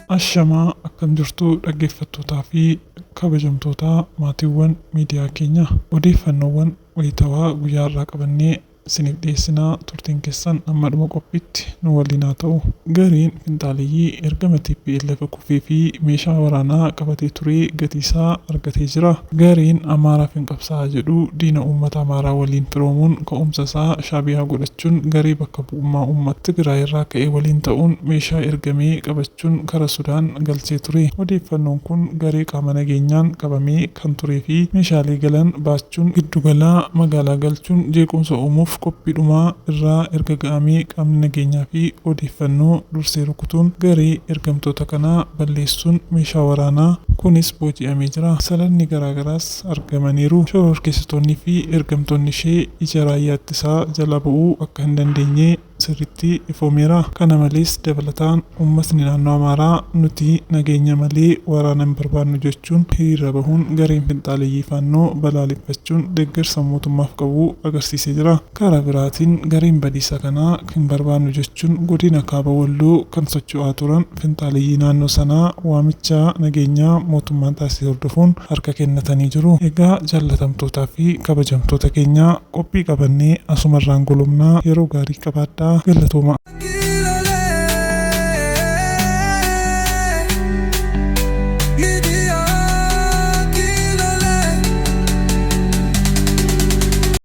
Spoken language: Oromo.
Ashamaa akkam jirtu dhaggeeffattootaa fi kabajamtoota maatiiwwan miidiyaa keenya odeeffannoowwan wayitawaa guyyaa irraa qabannee isiniif dhiyeessinaa. Turtiin keessan amma dhuma qophiitti nu waliin haa ta'u. Gariin finxaaliyyii ergama TPLF kuffee fi meeshaa waraanaa qabatee ture gatiisaa argatee jira. Gariin Amaaraaf hin qabsaa'aa jedhu diina uummata Amaaraa waliin firoomuun ka'umsa isaa Shaabiyaa godhachuun garee bakka bu'ummaa uummata Tigraay irraa ka'ee waliin ta'uun meeshaa ergamee qabachuun kara Sudaan galchee ture. Odeeffannoon kun garee qaama nageenyaan qabamee kan turee fi meeshaalee galan baachuun giddugalaa magaalaa galchuun jeequmsa uumuuf qophiidhumaa irraa erga ga'amee qaamni nageenyaa fi odeeffannoo dursee rukutuun garee ergamtoota kanaa balleessuun meeshaa waraanaa kunis booji'amee jira. Salanni garaagaraas argamaniiru. Shororkeessitoonni fi ergamtoonni ishee ija raayyaa ittisaa jala ba'uu akka hin dandeenye sirriitti ifoomeera. Kana malees dabalataan uummatni naannoo Amaaraa nuti nageenya malee waraana hin barbaannu jechuun hiriira bahuun gareen finxaaliyyii faannoo balaaleffachuun deeggarsa mootummaaf qabu agarsiisee jira. Karaa biraatiin gareen badiisa kanaa hin barbaannu jechuun godina kaaba walloo kan socho'aa turan finxaaliyyii naannoo sanaa waamicha nageenyaa mootummaan taasisee hordofuun harka kennatanii jiru. Egaa jaallatamtootaa fi kabajamtoota keenyaa qophii qabannee asumarraan golomnaa yeroo gaarii qabaadhaa. Galatooma.